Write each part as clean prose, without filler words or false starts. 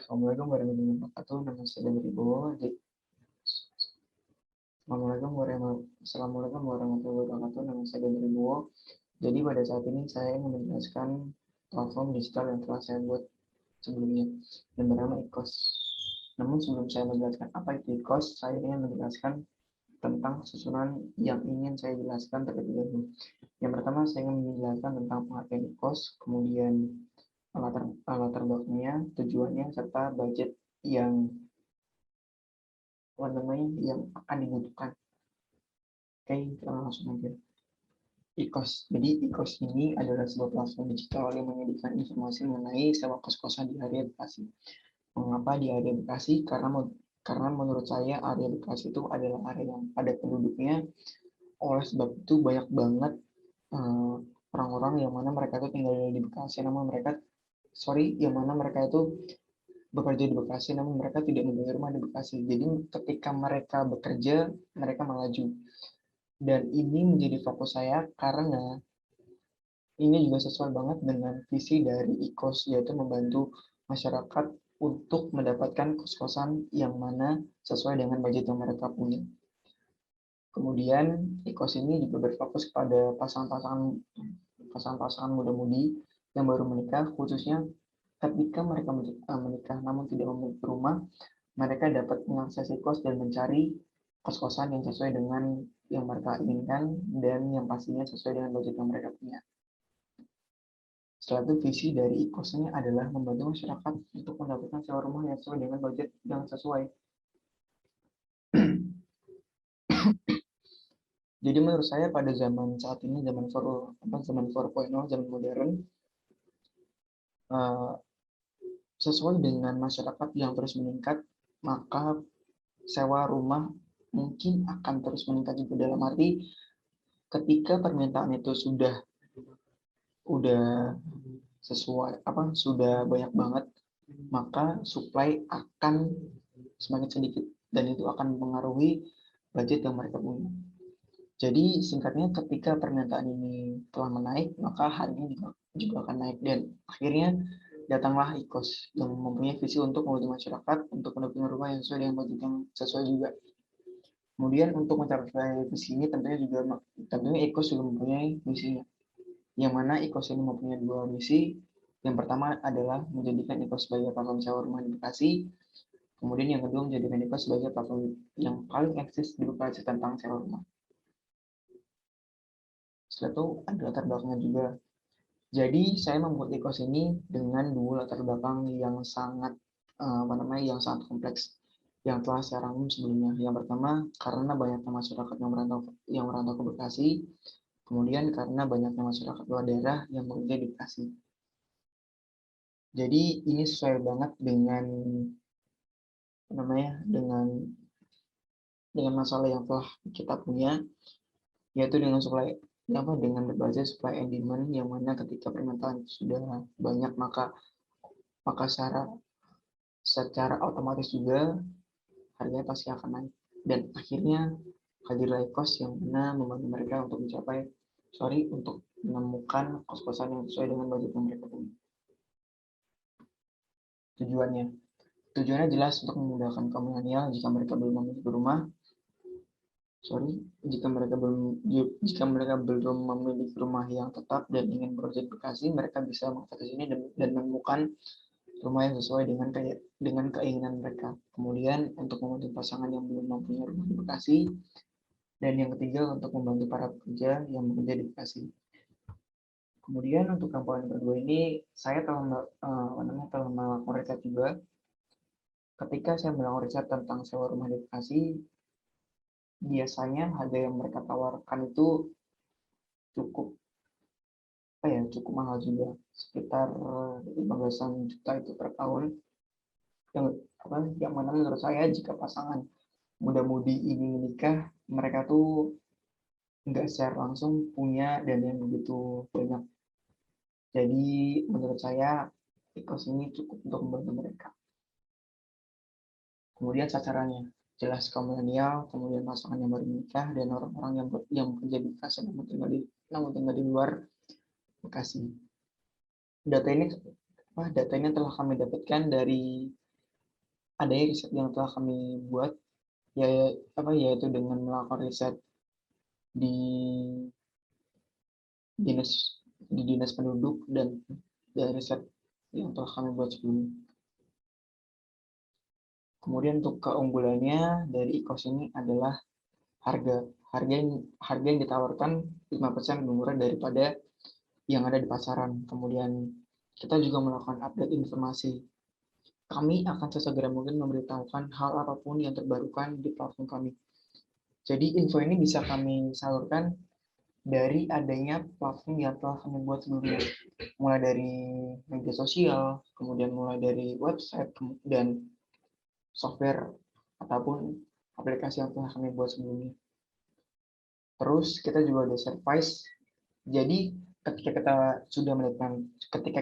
Assalamualaikum warahmatullahi wabarakatuh. Nama saya Ribo. Assalamualaikum warahmatullahi wabarakatuh. Nama saya Ribo. Jadi pada saat ini saya ingin menjelaskan platform digital yang telah saya buat sebelumnya yang bernama e-course. Namun sebelum saya menjelaskan apa itu e-course, saya ingin menjelaskan tentang susunan yang ingin saya jelaskan terlebih dahulu. Yang pertama saya ingin menjelaskan tentang pengertian e-course, kemudian latar belakangnya, tujuannya, serta budget yang yang akan dibutuhkan. Oke, kita langsung aja. E-course. Jadi e-course ini adalah sebuah platform digital yang menyediakan informasi mengenai sewa kos-kosan di area Bekasi. Mengapa di area Bekasi? Karena menurut saya area Bekasi itu adalah area yang padat penduduknya. Oleh sebab itu banyak banget orang-orang yang mana mereka itu tinggal di Bekasi, namun yang mana mereka itu bekerja di Bekasi, namun mereka tidak mempunyai rumah di Bekasi. Jadi ketika mereka bekerja, mereka melaju. Dan ini menjadi fokus saya karena ini juga sesuai banget dengan visi dari e-course, yaitu membantu masyarakat untuk mendapatkan kos-kosan yang mana sesuai dengan budget yang mereka punya. Kemudian e-course ini juga berfokus pada pasangan-pasangan muda-mudi yang baru menikah, khususnya ketika mereka menikah namun tidak memiliki rumah, mereka dapat mengakses e-course dan mencari kos-kosan yang sesuai dengan yang mereka inginkan dan yang pastinya sesuai dengan budget yang mereka punya. Setelah itu visi dari e-course-nya adalah membantu masyarakat untuk mendapatkan sewa rumah yang sesuai dengan budget yang sesuai. Jadi menurut saya pada zaman saat ini, zaman 4.0, zaman modern, sesuai dengan masyarakat yang terus meningkat, maka sewa rumah mungkin akan terus meningkat juga, dalam arti ketika permintaan itu sudah sesuai sudah banyak banget, maka supply akan semakin sedikit dan itu akan mempengaruhi budget yang mereka punya. Jadi singkatnya, ketika permintaan ini telah menaik, maka harganya juga akan naik, dan akhirnya datanglah e-course yang mempunyai visi untuk membantu masyarakat untuk mendapatkan rumah yang sesuai dengan budget yang sesuai juga. Kemudian untuk mencapai visi ini tentunya e-course juga mempunyai misinya, yang mana e-course ini mempunyai dua misi. Yang pertama adalah menjadikan e-course sebagai platform sewa rumah di Bekasi. Kemudian yang kedua, menjadikan e-course sebagai platform yang paling eksis di Bekasi tentang sewa rumah. Setelah itu ada latar belakangnya juga. Jadi saya membuat e-course ini dengan dua latar belakang yang sangat kompleks yang telah saya rangkum sebelumnya. Yang pertama, karena banyaknya masyarakat yang merantau ke Bekasi. Kemudian karena banyaknya masyarakat luar daerah yang bekerja di Bekasi. Jadi ini sesuai banget dengan dengan masalah yang telah kita punya, yaitu dengan berbasis supply and demand, yang mana ketika permintaan sudah banyak, maka secara otomatis juga harganya pasti akan naik, dan akhirnya hadirlah e-course yang mana membantu mereka untuk menemukan kos-kosan yang sesuai dengan budget yang mereka punya. Tujuannya jelas untuk memudahkan kaum milenial jika mereka belum memiliki rumah. Jika mereka belum memiliki rumah yang tetap dan ingin bekerja di Bekasi, mereka bisa mengakses ini dan menemukan rumah yang sesuai dengan keinginan mereka. Kemudian untuk membantu pasangan yang belum mempunyai rumah di Bekasi, dan yang ketiga untuk membantu para pekerja yang bekerja di Bekasi. Kemudian untuk komponen kedua ini, saya telah melakukan riset juga. Ketika saya melakukan riset tentang sewa rumah di Bekasi, biasanya harga yang mereka tawarkan itu cukup mahal juga, sekitar 15-an juta itu per tahun. Yang mana menurut saya, jika pasangan muda-mudi ini menikah, mereka tuh nggak secara langsung punya dana yang begitu banyak. Jadi menurut saya e-course ini cukup untuk membantu mereka. Kemudian sasarannya jelas kaum milenial, kemudian pasangan yang baru menikah, dan orang-orang yang bekerja di Bekasi namun tinggal di luar Bekasi. Data ini telah kami dapatkan dari ada riset yang telah kami buat, yaitu dengan melakukan riset di dinas dinas penduduk dan riset yang telah kami buat sebelumnya. Kemudian untuk keunggulannya dari e-course ini adalah harga harga yang ditawarkan 5% lebih murah daripada yang ada di pasaran. Kemudian kita juga melakukan update informasi. Kami akan sesegera mungkin memberitahukan hal apapun yang terbarukan di platform kami. Jadi info ini bisa kami salurkan dari adanya platform yang telah kami buat sebelumnya. Mulai dari media sosial, kemudian mulai dari website, dan software ataupun aplikasi yang telah kami buat sebelumnya. Terus kita juga ada service. Jadi ketika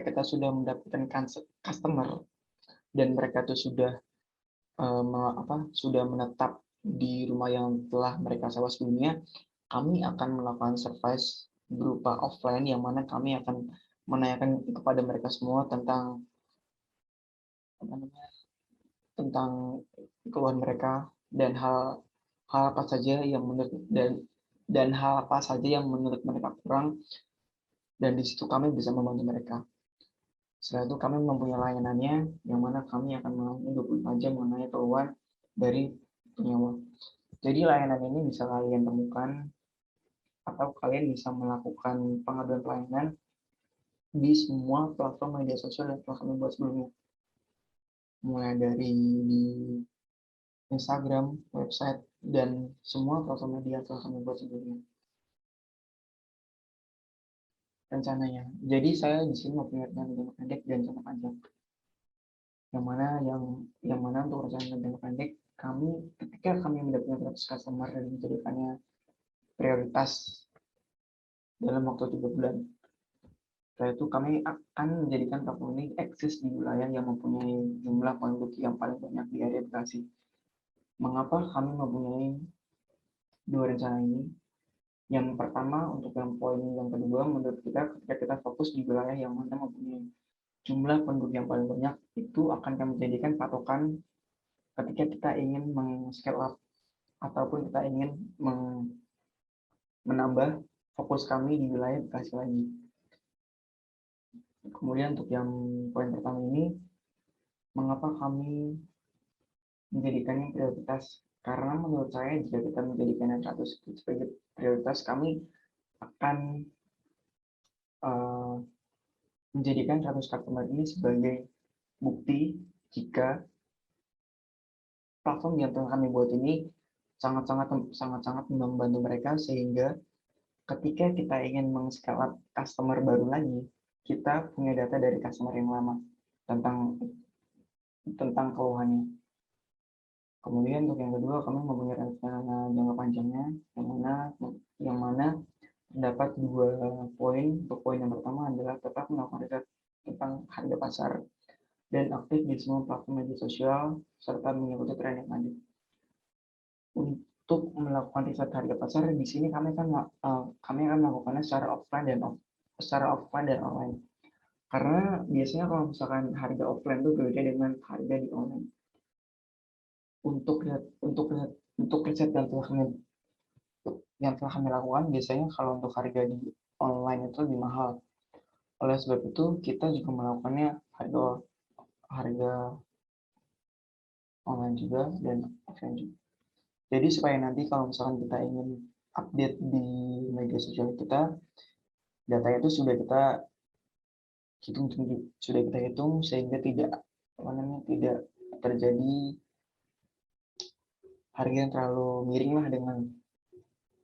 kita sudah mendapatkan customer dan mereka itu sudah menetap di rumah yang telah mereka sewa sebelumnya, kami akan melakukan service berupa offline yang mana kami akan menanyakan kepada mereka semua tentang keluhan mereka dan hal apa saja yang menurut mereka kurang, dan di situ kami bisa membantu mereka. Setelah itu kami mempunyai layanannya yang mana kami akan melayani 24 jam mengenai keluhan dari penyewa. Jadi layanan ini bisa kalian temukan atau kalian bisa melakukan pengaduan pelayanan di semua platform media sosial yang telah kami buat sebelumnya. Mulai dari di Instagram, website, dan semua platform media telah kami buat sebelumnya. Rencananya. Jadi saya di sini mempunyai rencana jangka pendek dan jangka panjang. Yang mana untuk rencana jangka pendek, ketika kami mendapatkan 100 customer dan menjadikannya prioritas dalam waktu 3 bulan. Setelah itu kami akan menjadikan platform ini eksis di wilayah yang mempunyai jumlah penduduk yang paling banyak di area Bekasi. Mengapa kami mempunyai dua rencana ini? Yang pertama, untuk yang poin yang kedua, menurut kita ketika kita fokus di wilayah yang mana mempunyai jumlah penduduk yang paling banyak, itu akan kami jadikan patokan ketika kita ingin meng-scale up ataupun kita ingin menambah fokus kami di wilayah Bekasi lagi. Kemudian untuk yang poin pertama ini, mengapa kami menjadikannya prioritas? Karena menurut saya jika kita menjadikannya 100 sebagai prioritas, kami akan menjadikan 100 customer ini sebagai bukti jika platform yang telah kami buat ini sangat-sangat membantu mereka, sehingga ketika kita ingin meng-scale up customer baru lagi, kita punya data dari customer yang lama tentang keluhannya. Kemudian untuk yang kedua, kami mempunyai rencana jangka panjangnya, yang mana terdapat 2 poin. Untuk poin yang pertama adalah tetap melakukan riset tentang harga pasar dan aktif di semua platform media sosial serta mengikuti tren yang ada. Untuk melakukan riset harga pasar di sini kami akan melakukannya secara offline dan online. Karena biasanya kalau misalkan harga offline itu berbeda dengan harga di online. Untuk riset yang telah kami lakukan, biasanya kalau untuk harga di online itu lebih mahal. Oleh sebab itu kita juga melakukannya harga online juga dan offline juga. Jadi supaya nanti kalau misalkan kita ingin update di media sosial kita, data itu sudah kita hitung sehingga tidak terjadi harga yang terlalu miring lah dengan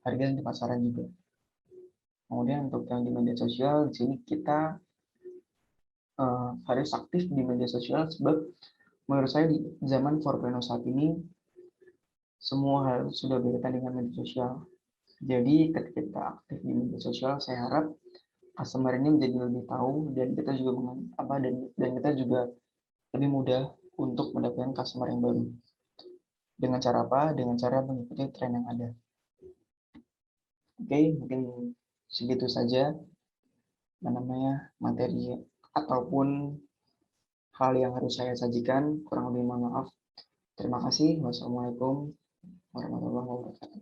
harga yang di pasaran juga. Kemudian untuk yang di media sosial, di sini kita harus aktif di media sosial, sebab menurut saya di zaman 4.0 saat ini semua hal sudah berkaitan dengan media sosial. Jadi ketika kita aktif di media sosial, saya harap customer ini menjadi lebih tahu, dan kita juga kita juga lebih mudah untuk mendapatkan customer yang baru. Dengan cara apa? Dengan cara mengikuti tren yang ada. Oke, mungkin segitu saja materi ataupun hal yang harus saya sajikan. Kurang lebih mohon maaf. Terima kasih. Wassalamualaikum warahmatullahi wabarakatuh.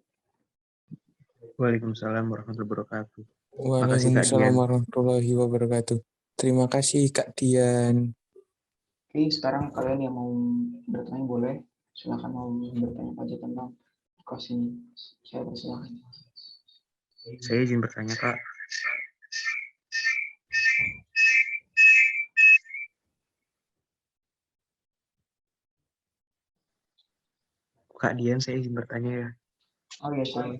Waalaikumsalam warahmatullahi wabarakatuh. Makasih Kak Waalaikumsalam Dian. warahmatullahi wabarakatuh. Terima kasih Kak Dian. Oke, sekarang kalian yang mau bertanya boleh. Silakan mau bertanya aja tentang kos ini. Saya persilakan. Saya izin bertanya Kak. Kak Dian, saya izin bertanya ya. Oh iya, silakan.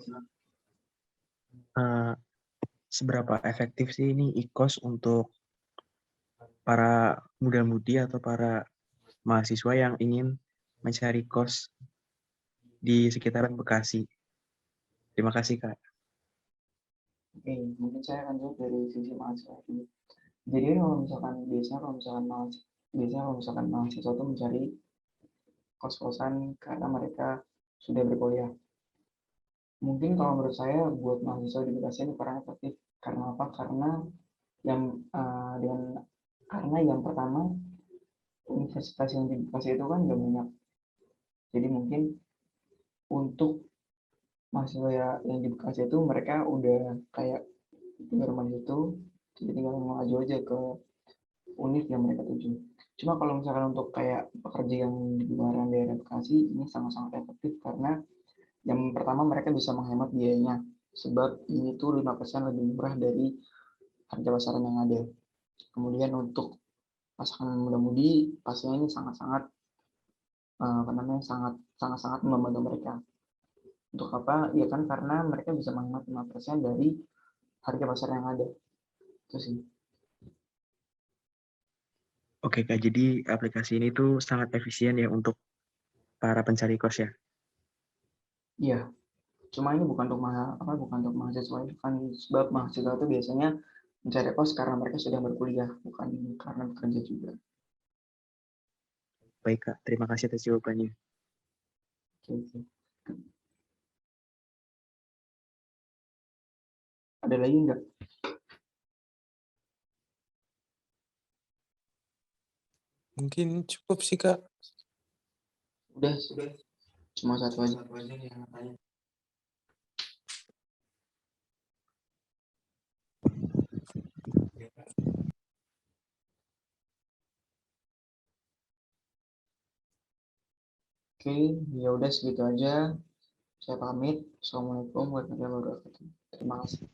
Eh, seberapa efektif sih ini IKOS untuk para muda-mudi atau para mahasiswa yang ingin mencari kos di sekitaran Bekasi? Terima kasih Kak. Oke, mungkin saya akan jawab dari sisi mahasiswa dulu. Jadi biasanya kalau misalkan mahasiswa itu mencari kos-kosan karena mereka sudah berkuliah. Mungkin kalau menurut saya buat mahasiswa di Bekasi ini kurang efektif. Karena apa? Yang dengan karena yang pertama universitas yang di Bekasi itu kan nggak banyak. Jadi mungkin untuk mahasiswa yang di Bekasi itu mereka udah kayak tinggal rumah di situ, jadi tinggal maju aja ke univ yang mereka tuju. Cuma kalau misalkan untuk kayak pekerja yang di luar daerah Bekasi ini sangat-sangat efektif karena yang pertama mereka bisa menghemat biayanya sebab ini tuh 5% lebih murah dari harga pasaran yang ada. Kemudian untuk pasangan muda-mudi pastinya ini sangat-sangat sangat-sangat membantu mereka. Untuk apa? Ya kan karena mereka bisa menghemat 5% dari harga pasar yang ada. Itu sih. Oke Kak, jadi aplikasi ini tuh sangat efisien ya untuk para pencari kos ya. Iya, cuma ini bukan untuk mahasiswa kan sebab mahasiswa itu biasanya mencari kos karena mereka sedang berkuliah, bukan karena bekerja juga. Baik Kak, terima kasih atas jawabannya. Oke. Ada lagi nggak? Mungkin cukup sih Kak. Udah, cuma satu aja yang tanya. Oke, ya udah segitu aja. Saya pamit. Assalamualaikum warahmatullahi wabarakatuh. Terima kasih.